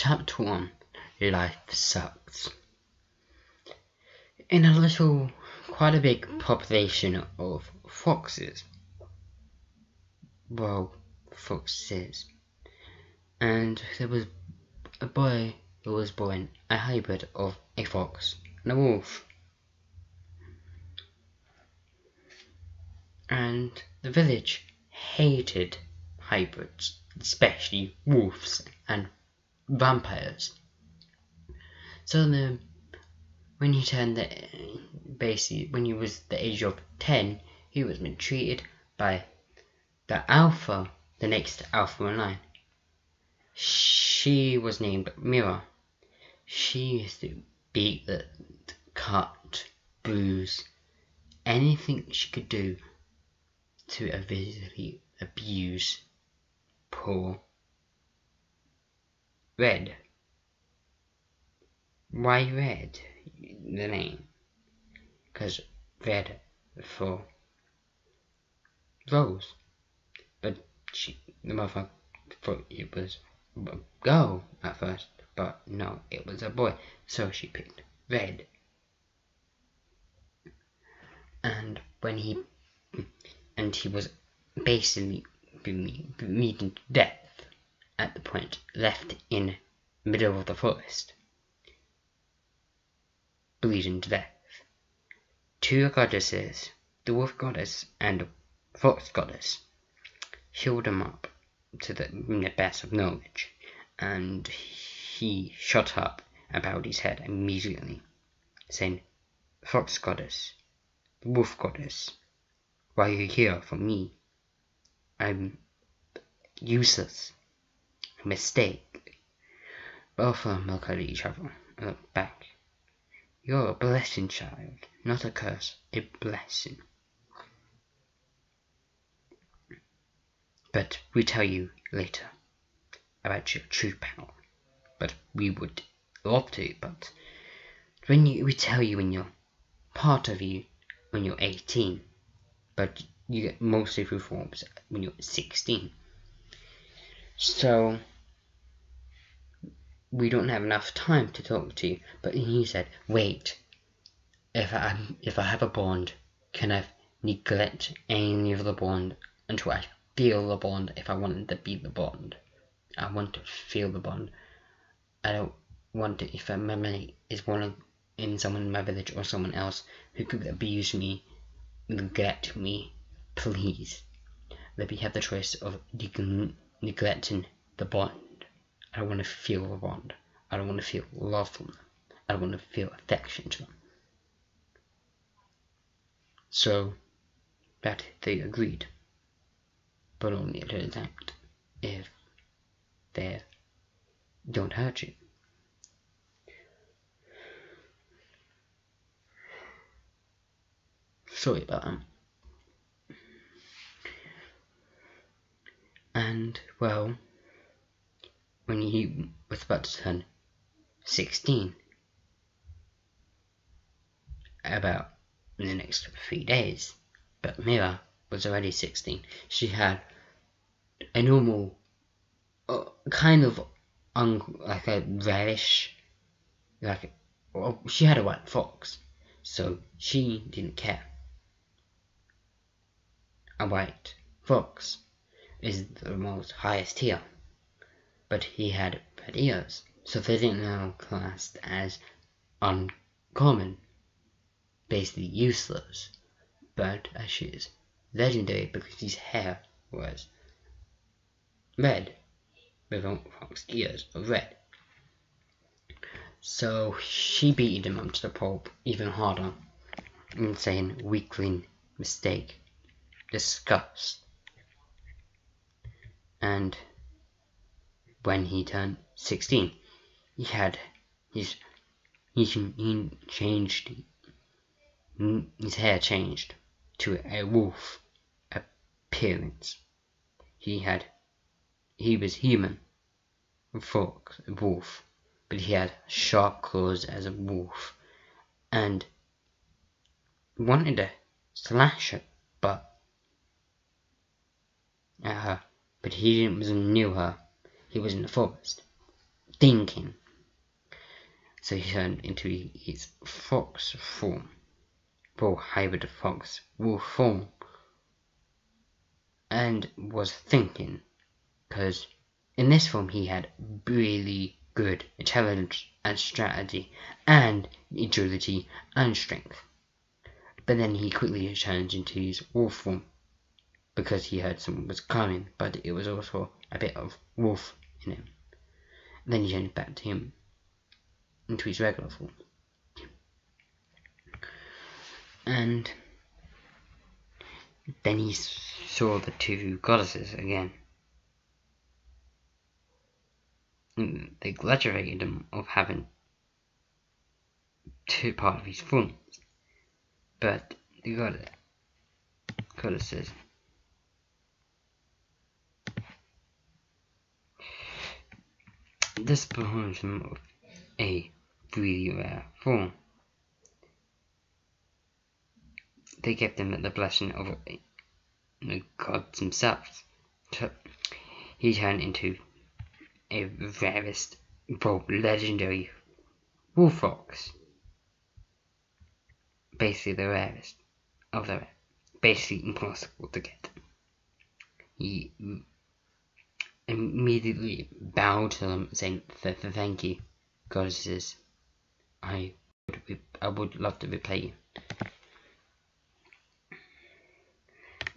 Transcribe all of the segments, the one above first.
Chapter 1. Life Sucks. In quite a big population of foxes. And there was a boy who was born a hybrid of a fox and a wolf. And the village hated hybrids, especially wolves and vampires. So when he when he was the age of 10, he was being treated by the next alpha in line. She was named Mira. She used to beat, cut, bruise, anything she could do to visibly abuse poor Red. Why Red? The name? Because red for rose. But the mother thought it was a girl at first, but no, it was a boy, so she picked Red. And he was basically beaten to death at the point, left in the middle of the forest, bleeding to death. Two goddesses, the wolf goddess and the fox goddess, healed him up to the best of knowledge, and he shut up about his head immediately, saying, "Fox goddess, wolf goddess, why are you here for me? I'm useless, a mistake." Both of them look at each other and look back. "You're a blessing, child, not a curse, a blessing. But we tell you later about your true power. But we would love to, but we tell you when you're part of you when you're 18, but you get mostly through forms when you're 16. So we don't have enough time to talk to you." But he said, "Wait, if I have a bond, can I neglect any of the bond until I feel the bond? If I wanted to be the bond, I want to feel the bond. I don't want it if a memory is in someone in my village or someone else who could abuse me, neglect me. Please, let me have the choice of neglecting the bond. I don't want to feel the bond. I don't want to feel love from them. I don't want to feel affection to them." So that they agreed, but only at an attempt if they don't hurt you. Sorry about that. And well, when he was about to turn 16, about in the next 3 days, but Mira was already 16. She had a normal, kind of like a reddish, she had a white fox, so she didn't care. A white fox is the most highest tier, but he had red ears, so they didn't know classed as uncommon, basically useless. But she is legendary because his hair was red, with fox ears of red. So she beat him up to the pulp even harder, and saying, "Weakling, mistake, disgust." And when he turned 16, he changed. His hair changed to a wolf appearance. He was human, a wolf, but he had sharp claws as a wolf, and wanted to slash her, at her, but he wasn't near her. He was in the forest. thinking. So he turned into his fox form, hybrid fox wolf form, and was thinking, because in this form he had really good intelligence and strategy and agility and strength. But then he quickly turned into his wolf form because he heard someone was coming, but it was also a bit of wolf in him. Then he turned back to him into his regular form. And then he saw the two goddesses again. And they congratulated him of having two part of his forms. But the goddesses this belongs him of a really rare form. They gave them the blessing of the gods themselves. So he turned into a rarest, legendary wolf fox. Basically the rarest of the rare. Basically impossible to get. He immediately bowed to them, saying, "Thank you, goddesses. I would love to repay you."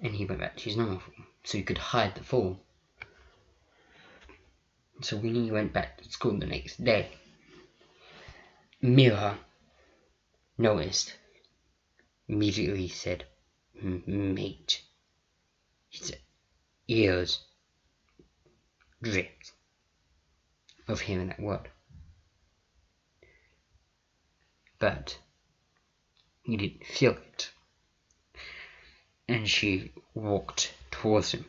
And he went back to his normal form, so he could hide the form. So when he went back to school the next day, Mira noticed, immediately said, "Mate." His ears dripped of hearing that word. But he didn't feel it. And she walked towards him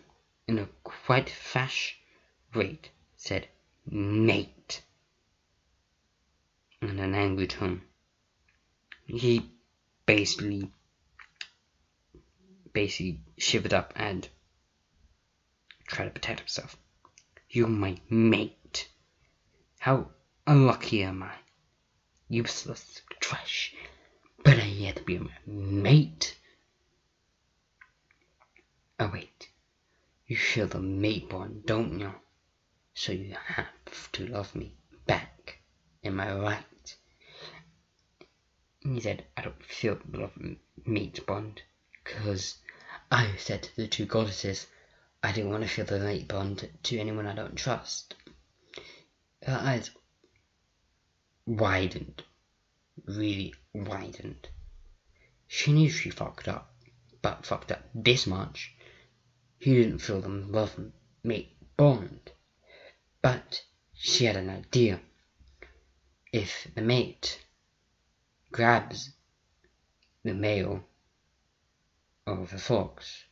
in a quite fast rate, said, "Mate," in an angry tone. He basically shivered up and tried to protect himself. "You're my mate. How unlucky am I? Useless trash. But I had to be my mate." "Oh wait, you feel the mate bond, don't you? So you have to love me back. Am I right?" And he said, "I don't feel the love mate bond, because I said to the two goddesses I didn't want to feel the mate bond to anyone I don't trust." Her eyes widened, really widened. She knew she fucked up, but fucked up this much. He didn't feel the love mate bond, but she had an idea. If the mate grabs the male of the fox,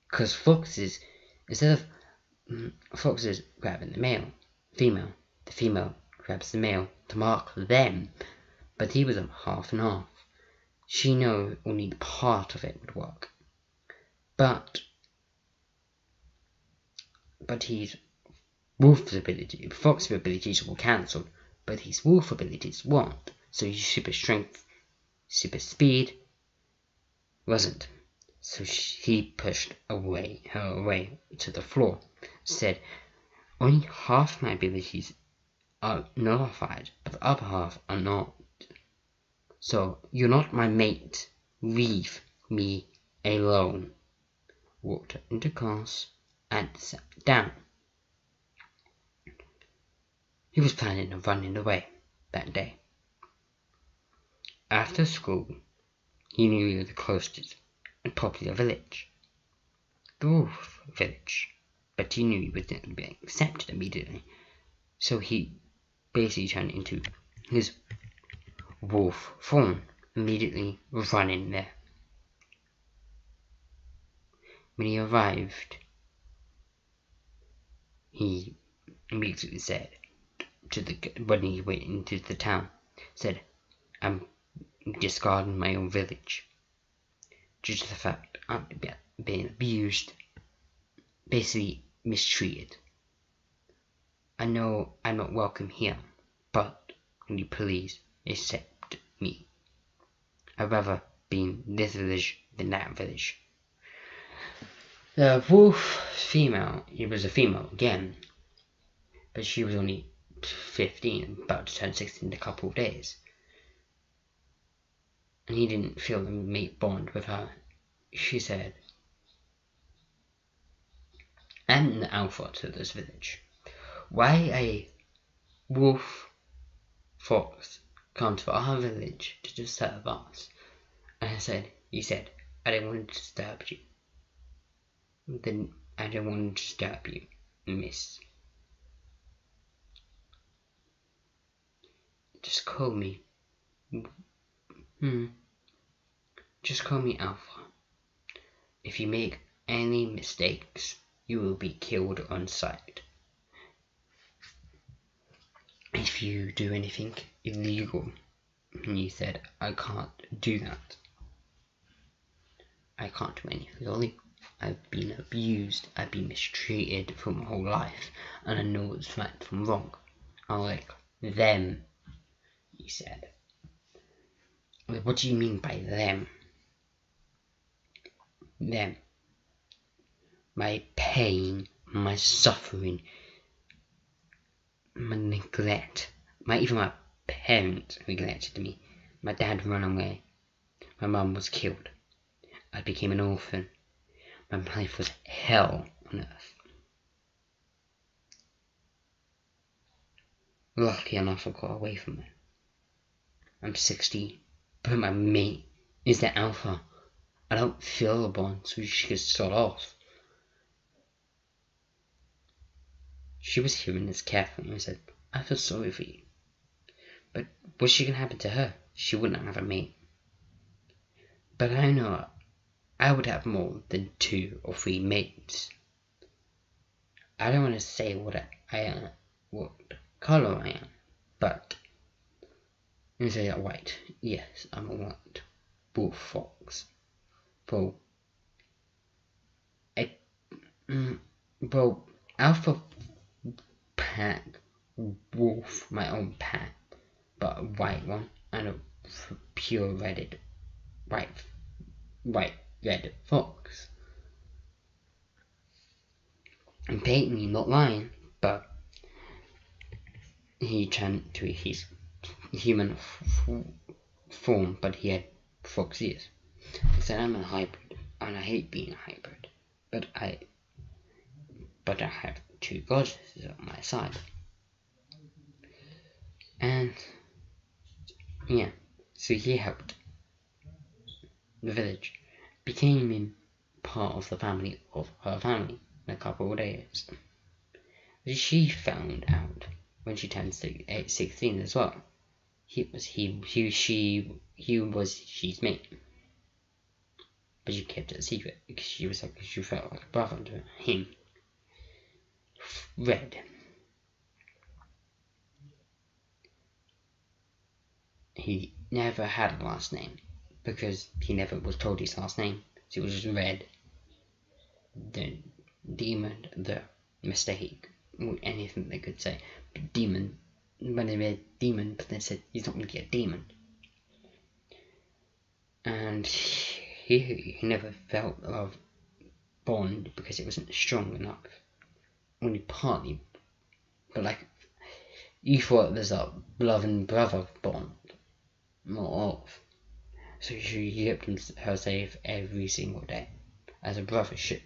because foxes, instead of foxes grabbing the female, the female grabs the male to mark them, but he was a half and half. She knew only part of it would work, but his fox's abilities were cancelled, but his wolf abilities weren't. So his super strength, super speed wasn't. So he pushed her away to the floor, said, "Only half my abilities are nullified, but the other half are not. So you're not my mate. Leave me alone." Walked into class and sat down. He was planning on running away that day. After school, he knew the closest and popular village, the Wolf Village, but he knew he wouldn't be accepted immediately, so he basically turned into his wolf form, immediately running there. When he arrived, he immediately said when he went into the town, said, "I'm discarding my own village due to the fact I'm being abused, basically mistreated." I know I'm not welcome here, but will you please accept me? I'd rather be in this village than that village. The wolf female, it was a female again, but she was only 15, about to turn 16 in a couple of days. And he didn't feel the mate bond with her. She said, I'm the alpha to this village. Why a wolf fox come to our village to disturb us? And he said, I didn't want to disturb you. Then I didn't want to disturb you, miss. Just call me. Just call me Alpha. If you make any mistakes, you will be killed on sight. If you do anything illegal, and you said, I can't do that. I can't do anything illegal. I've been abused, I've been mistreated for my whole life, and I know what's right from wrong. I like them, he said. What do you mean by them? Them. My pain, my suffering, my neglect. Even my parents neglected me. My dad ran away. My mum was killed. I became an orphan. My life was hell on earth. Lucky enough I got away from it. I'm 60, but my mate is the Alpha. I don't feel the bond, so she could start off. She was hearing this carefully and said, I feel sorry for you. But what's she gonna happen to her? She wouldn't have a mate. But I know I would have more than 2 or 3 mates. I don't want to say what color I am, but you say white. Yes, I'm a white wolf fox. Well, Alpha pack wolf, my own pack, but a white one and a pure red fox. And Peyton, not lying, but he turned to his human form, but he had fox ears. He said, I'm a hybrid, and I hate being a hybrid, but I have 2 goddesses on my side. And yeah, so he helped the village, became part of the family of her family in a couple of days. She found out when she turned 16 as well. He was she's mate. But she kept it a secret because she felt like a brother to him. Red. He never had a last name because he never was told his last name. So it was just Red. The demon, the mistake, anything they could say. But demon, when they made demon, but they said he's not really a demon. And he never felt a love bond because it wasn't strong enough. Only partly, but like you thought there's a love and brother bond, more of. So she kept her safe every single day, as a brother should,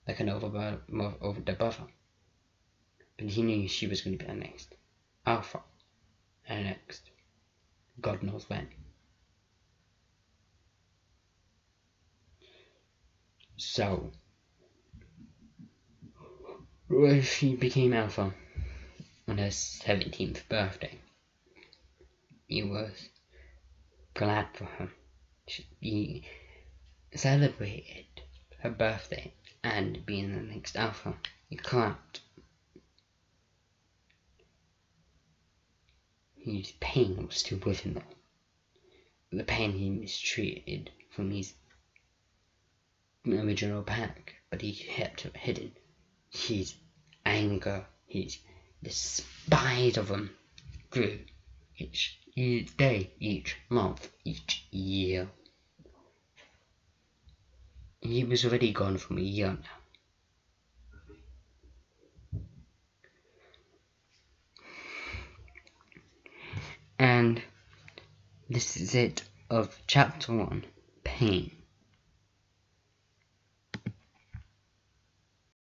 like an over the brother. But he knew she was going to be the next Alpha, and next, God knows when. So, when she became Alpha on her 17th birthday, he was glad for her. He celebrated her birthday and being the next Alpha. He clapped. His pain was still with him though. The pain he mistreated from his original pack, but he kept it hidden. His anger, each despite of them grew each day, each month, each year. He was already gone from a year now. And this is it of chapter 1, Pain.